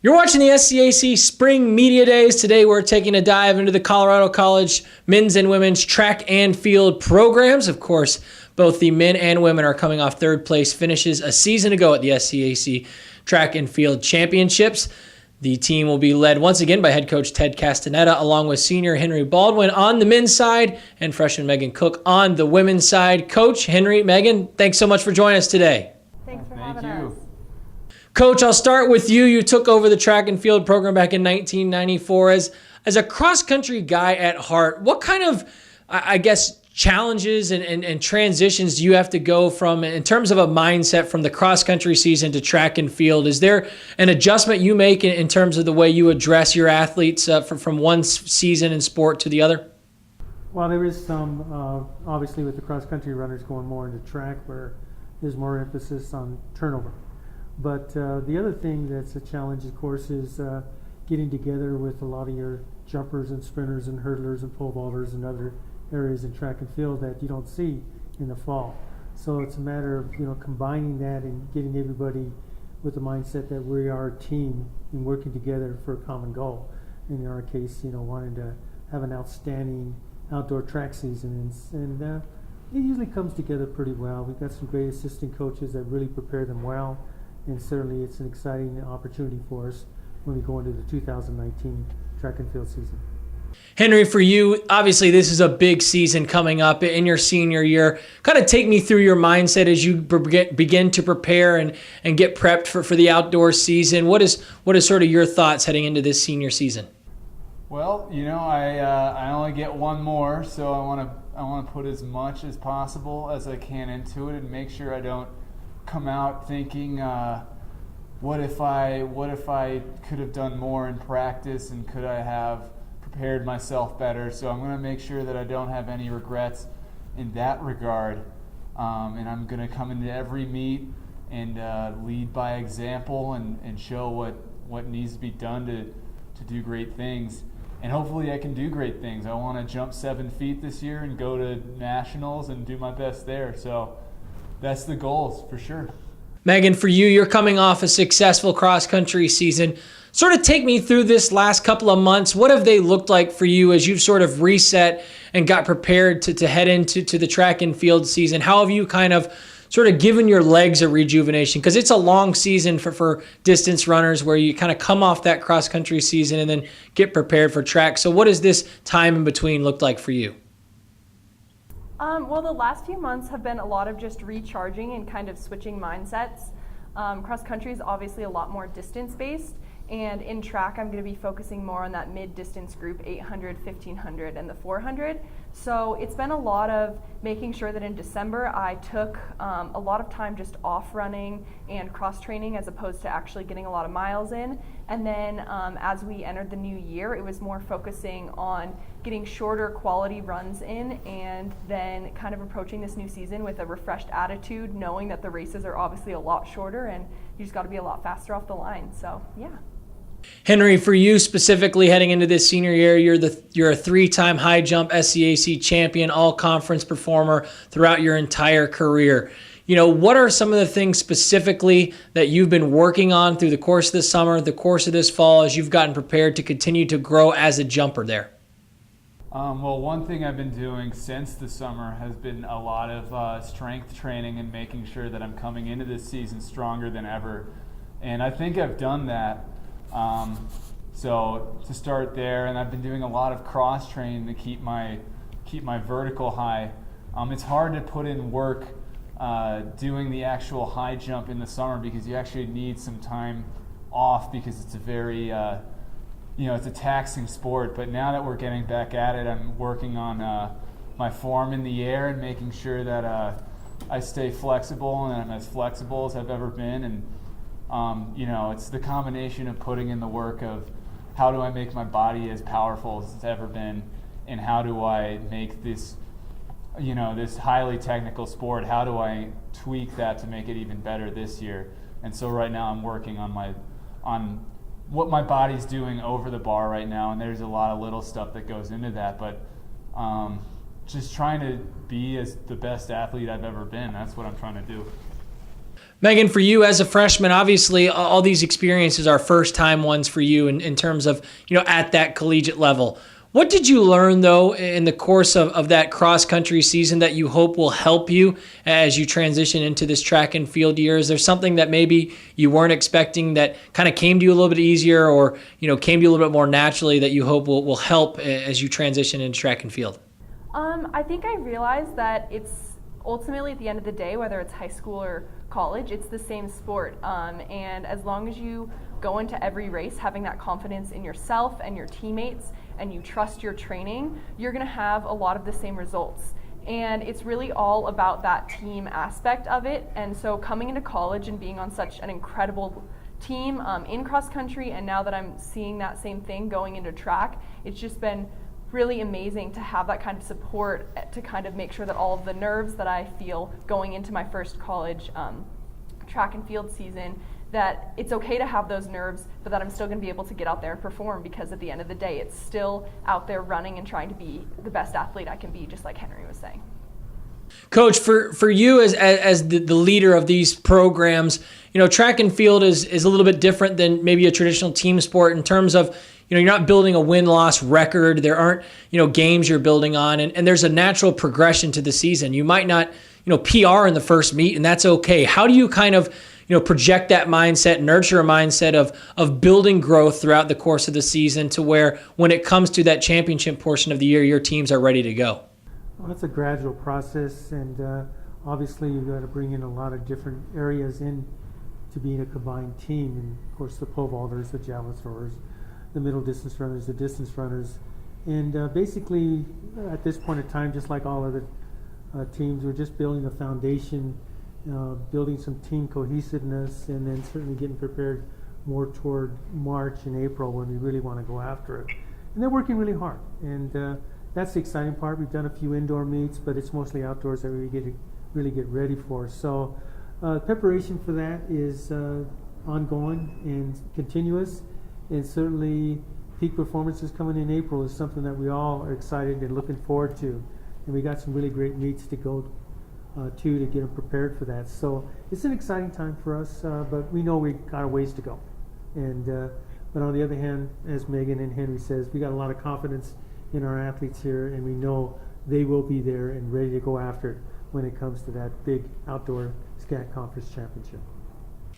You're watching the SCAC Spring Media Days. Today we're taking a dive into the Colorado College men's and women's track and field programs. Of course, both the men and women are coming off third place finishes a season ago at the SCAC Track and Field Championships. The team will be led once again by head coach Ted Castaneda, along with senior Henry Baldwin on the men's side and freshman Megan Koch on the women's side. Coach, Henry, Megan, thanks so much for joining us today. Thanks for having us. Coach, I'll start with you. You took over the track and field program back in 1994. As a cross-country guy at heart, what kind of, challenges and transitions do you have to go from in terms of a mindset from the cross-country season to track and field? Is there an adjustment you make in terms of the way you address your athletes from one season and sport to the other? Well, there is some, obviously with the cross-country runners going more into track where there's more emphasis on turnover. But the other thing that's a challenge, of course, is getting together with a lot of your jumpers and sprinters and hurdlers and pole vaulters and other areas in track and field that you don't see in the fall. So it's a matter of combining that and getting everybody with the mindset that we are a team and working together for a common goal. And in our case, wanting to have an outstanding outdoor track season, and it usually comes together pretty well. We've got some great assistant coaches that really prepare them well. And certainly it's an exciting opportunity for us when we go into the 2019 track and field season. Henry, for you, obviously this is a big season coming up in your senior year. Kind of take me through your mindset as you begin to prepare and get prepped for the outdoor season. What is sort of your thoughts heading into this senior season? Well, I only get one more, so I want to put as much as possible as I can into it and make sure I don't come out thinking, what if I could have done more in practice and could I have prepared myself better? So I'm going to make sure that I don't have any regrets in that regard, and I'm going to come into every meet and lead by example and show what needs to be done to do great things. And hopefully I can do great things. I want to jump 7 feet this year and go to nationals and do my best there. So that's the goals for sure. Megan, for you, you're coming off a successful cross-country season. Sort of take me through this last couple of months. What have they looked like for you as you've sort of reset and got prepared to head into the track and field season? How have you kind of sort of given your legs a rejuvenation? Because it's a long season for distance runners where you kind of come off that cross-country season and then get prepared for track. So what does this time in between look like for you? Well, the last few months have been a lot of just recharging and kind of switching mindsets. Cross country is obviously a lot more distance based, and in track I'm going to be focusing more on that mid-distance group, 800, 1500, and the 400. So it's been a lot of making sure that in December I took a lot of time just off running and cross training as opposed to actually getting a lot of miles in. And then as we entered the new year, it was more focusing on getting shorter quality runs in and then kind of approaching this new season with a refreshed attitude, knowing that the races are obviously a lot shorter and you just got to be a lot faster off the line. So yeah. Henry, for you specifically heading into this senior year, you're a 3-time high jump SCAC champion, all-conference performer throughout your entire career. What are some of the things specifically that you've been working on through the course of this summer, the course of this fall, as you've gotten prepared to continue to grow as a jumper there? Well, one thing I've been doing since the summer has been a lot of strength training and making sure that I'm coming into this season stronger than ever. And I think I've done that. So to start there, and I've been doing a lot of cross training to keep my vertical high. It's hard to put in work doing the actual high jump in the summer because you actually need some time off because it's a very it's a taxing sport. But now that we're getting back at it, I'm working on my form in the air and making sure that I stay flexible and I'm as flexible as I've ever been. And it's the combination of putting in the work of how do I make my body as powerful as it's ever been, and how do I make this, this highly technical sport, how do I tweak that to make it even better this year? And so right now I'm working on what my body's doing over the bar right now, and there's a lot of little stuff that goes into that, but just trying to be as the best athlete I've ever been. That's what I'm trying to do. Megan, for you as a freshman, obviously all these experiences are first time ones for you in terms of, at that collegiate level. What did you learn, though, in the course of that cross-country season that you hope will help you as you transition into this track and field year? Is there something that maybe you weren't expecting that kind of came to you a little bit easier or, came to you a little bit more naturally that you hope will help as you transition into track and field? I think I realized that it's ultimately, at the end of the day, whether it's high school or college, it's the same sport. And as long as you go into every race having that confidence in yourself and your teammates, and you trust your training, you're going to have a lot of the same results. And it's really all about that team aspect of it. And so coming into college and being on such an incredible team in cross country, and now that I'm seeing that same thing going into track, it's just been really amazing to have that kind of support to kind of make sure that all of the nerves that I feel going into my first college track and field season, that it's okay to have those nerves, but that I'm still going to be able to get out there and perform, because at the end of the day, it's still out there running and trying to be the best athlete I can be, just like Henry was saying. Coach, for you as the leader of these programs, track and field is a little bit different than maybe a traditional team sport in terms of, you're not building a win-loss record. There aren't, games you're building on, and there's a natural progression to the season. You might not, PR in the first meet, and that's okay. How do you kind of project that mindset, nurture a mindset of building growth throughout the course of the season to where when it comes to that championship portion of the year, your teams are ready to go? Well, it's a gradual process, and obviously you've got to bring in a lot of different areas in to being a combined team. And of course the pole vaulters, the javelin throwers, the middle distance runners, the distance runners. And basically at this point in time, just like all other teams, we're just building a foundation, building some team cohesiveness, and then certainly getting prepared more toward March and April when we really want to go after it. And they're working really hard, and that's the exciting part. We've done a few indoor meets, but it's mostly outdoors that we really get ready for. So preparation for that is ongoing and continuous, and certainly peak performances coming in April is something that we all are excited and looking forward to. And we got some really great meets to go to get them prepared for that. So it's an exciting time for us, but we know we got a ways to go. And but on the other hand, as Megan and Henry says, we got a lot of confidence in our athletes here, and we know they will be there and ready to go after it when it comes to that big outdoor SCAC conference championship.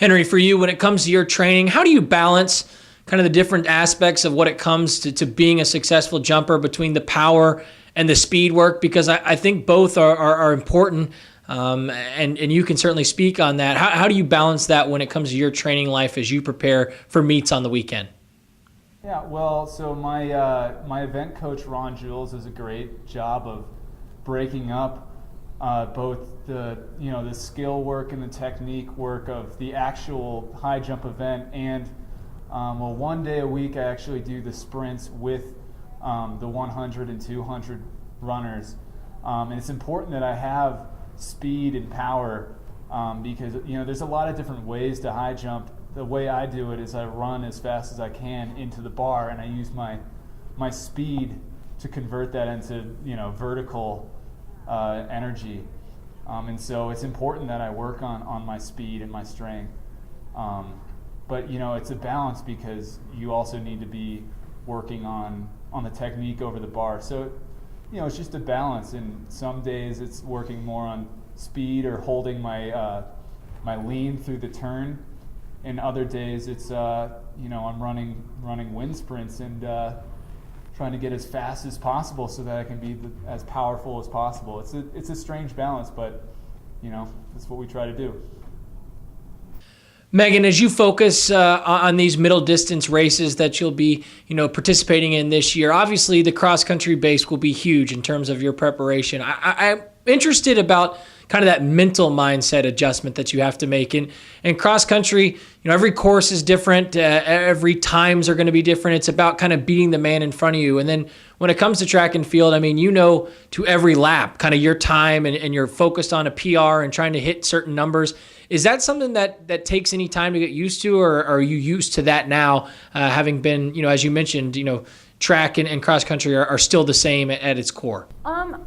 Henry, for you, when it comes to your training, how do you balance kind of the different aspects of what it comes to being a successful jumper between the power and the speed work? Because I think both are important, and you can certainly speak on that. How do you balance that when it comes to your training life as you prepare for meets on the weekend? Yeah, well, so my event coach, Ron Jules, does a great job of breaking up both the skill work and the technique work of the actual high jump event, and one day a week I actually do the sprints with the 100 and 200 runners, and it's important that I have speed and power because there's a lot of different ways to high jump. The way I do it is I run as fast as I can into the bar, and I use my speed to convert that into vertical energy, and so it's important that I work on my speed and my strength. But it's a balance because you also need to be working on the technique over the bar. So it's just a balance, and some days it's working more on speed or holding my lean through the turn, and other days it's I'm running wind sprints and trying to get as fast as possible so that I can be as powerful as possible. It's a strange balance, but that's what we try to do. Megan, as you focus on these middle distance races that you'll be, participating in this year, obviously the cross country base will be huge in terms of your preparation. I'm interested about kind of that mental mindset adjustment that you have to make. In cross country, every course is different. Every times are going to be different. It's about kind of beating the man in front of you. And then when it comes to track and field, to every lap, kind of your time, and you're focused on a PR and trying to hit certain numbers. Is that something that takes any time to get used to, or are you used to that now, having been, as you mentioned, track and cross country are still the same at its core?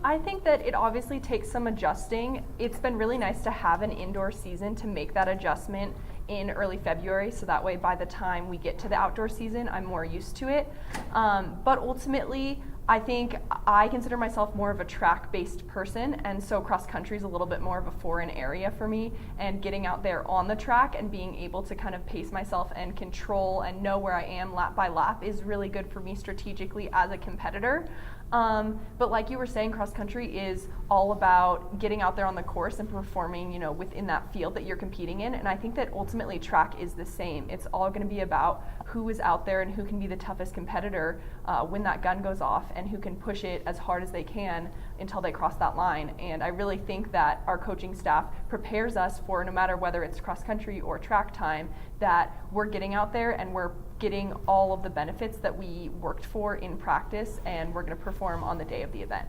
I think that it obviously takes some adjusting. It's been really nice to have an indoor season to make that adjustment in early February, so that way by the time we get to the outdoor season, I'm more used to it. But ultimately, I think I consider myself more of a track-based person, and so cross-country is a little bit more of a foreign area for me, and getting out there on the track and being able to kind of pace myself and control and know where I am lap by lap is really good for me strategically as a competitor. But like you were saying, cross country is all about getting out there on the course and performing, within that field that you're competing in. And I think that ultimately track is the same. It's all going to be about who is out there and who can be the toughest competitor when that gun goes off, and who can push it as hard as they can until they cross that line. And I really think that our coaching staff prepares us for, no matter whether it's cross country or track time, that we're getting out there and we're getting all of the benefits that we worked for in practice, and we're going to perform on the day of the event.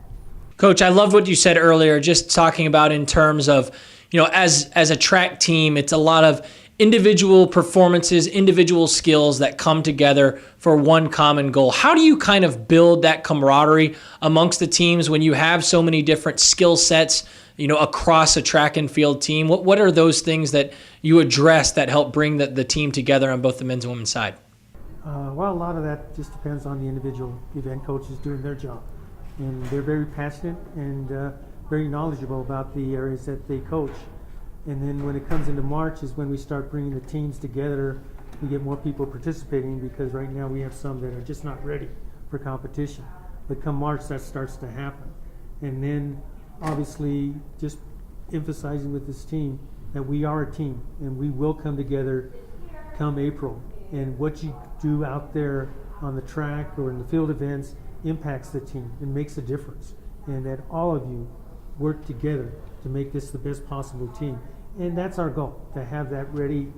Coach, I love what you said earlier, just talking about in terms of, as a track team, it's a lot of individual performances, individual skills that come together for one common goal. How do you kind of build that camaraderie amongst the teams when you have so many different skill sets, across a track and field team? What are those things that you address that help bring the team together on both the men's and women's side? Well, a lot of that just depends on the individual event coaches doing their job. And they're very passionate and very knowledgeable about the areas that they coach. And then when it comes into March is when we start bringing the teams together. We get more people participating, because right now we have some that are just not ready for competition. But come March, that starts to happen. And then obviously just emphasizing with this team that we are a team and we will come together come April. And what you do out there on the track or in the field events impacts the team and makes a difference. And that all of you work together to make this the best possible team. And that's our goal, to have that ready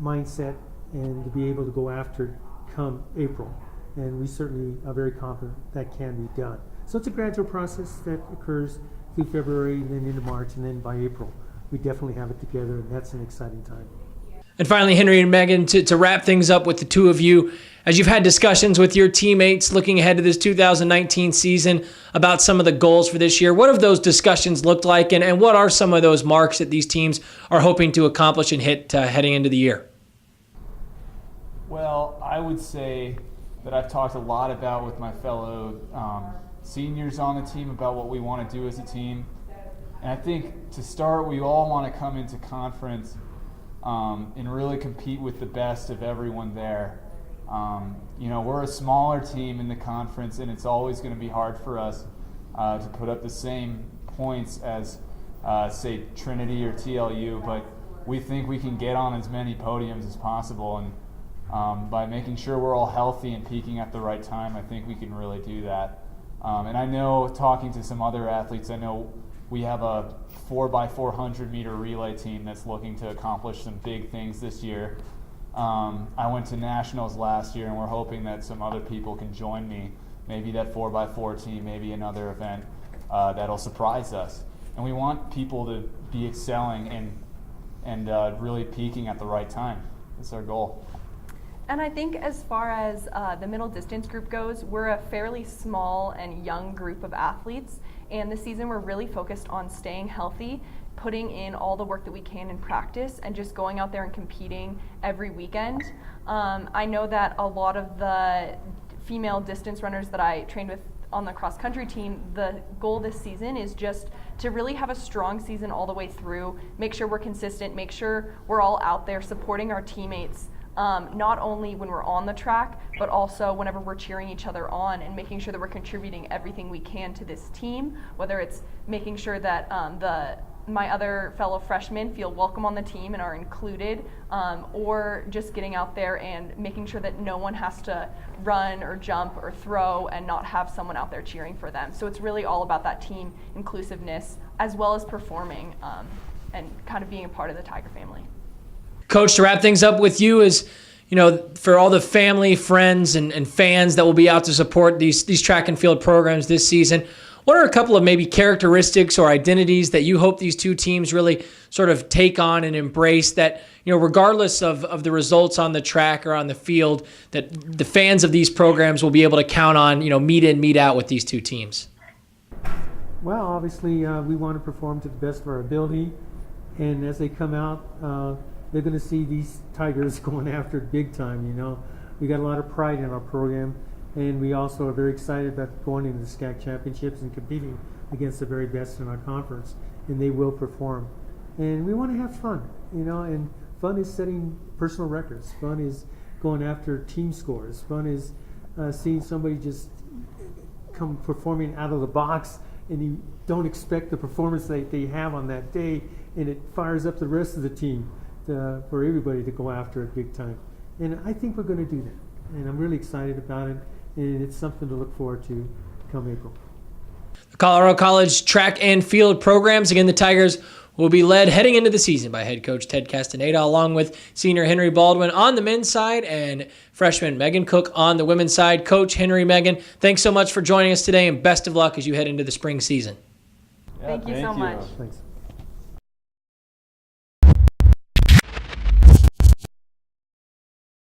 mindset and to be able to go after it come April. And we certainly are very confident that can be done. So it's a gradual process that occurs through February and then into March, and then by April we definitely have it together, and that's an exciting time. And finally, Henry and Megan, to wrap things up with the two of you, as you've had discussions with your teammates looking ahead to this 2019 season about some of the goals for this year, what have those discussions looked like, and what are some of those marks that these teams are hoping to accomplish and hit heading into the year? Well, I would say that I've talked a lot about with my fellow seniors on the team about what we want to do as a team. And I think to start, we all want to come into conference and really compete with the best of everyone there. We're a smaller team in the conference, and it's always going to be hard for us to put up the same points as, say, Trinity or TLU, but we think we can get on as many podiums as possible, and by making sure we're all healthy and peaking at the right time, I think we can really do that. And I know, talking to some other athletes, I know we have a 4x400 meter relay team that's looking to accomplish some big things this year. I went to nationals last year, and we're hoping that some other people can join me. Maybe that 4x4 team, maybe another event that'll surprise us. And we want people to be excelling and really peaking at the right time. That's our goal. And I think as far as the middle distance group goes, we're a fairly small and young group of athletes. And this season we're really focused on staying healthy, putting in all the work that we can in practice, and just going out there and competing every weekend. I know that a lot of the female distance runners that I trained with on the cross country team, the goal this season is just to really have a strong season all the way through, make sure we're consistent, make sure we're all out there supporting our teammates, not only when we're on the track, but also whenever we're cheering each other on, and making sure that we're contributing everything we can to this team, whether it's making sure that my other fellow freshmen feel welcome on the team and are included, or just getting out there and making sure that no one has to run or jump or throw and not have someone out there cheering for them. So it's really all about that team inclusiveness, as well as performing and kind of being a part of the Tiger family. Coach, to wrap things up with you is, for all the family, friends, and fans that will be out to support these track and field programs this season, what are a couple of maybe characteristics or identities that you hope these two teams really sort of take on and embrace that, regardless of the results on the track or on the field, that the fans of these programs will be able to count on, meet in, meet out with these two teams? Well, obviously, we want to perform to the best of our ability, and as they come out, they're going to see these Tigers going after it big time. We got a lot of pride in our program, and we also are very excited about going into the SCAC championships and competing against the very best in our conference, and they will perform. And we want to have fun, and fun is setting personal records. Fun is going after team scores. Fun is seeing somebody just come performing out of the box, and you don't expect the performance that they have on that day, and it fires up the rest of the team for everybody to go after it big time. And I think we're going to do that, and I'm really excited about it, and it's something to look forward to come April. The Colorado College track and field programs, again, the Tigers will be led heading into the season by head coach Ted Castaneda, along with senior Henry Baldwin on the men's side and freshman Megan Koch on the women's side. Coach Henry, Megan, thanks so much for joining us today, and best of luck as you head into the spring season. Thank you so much. Thanks.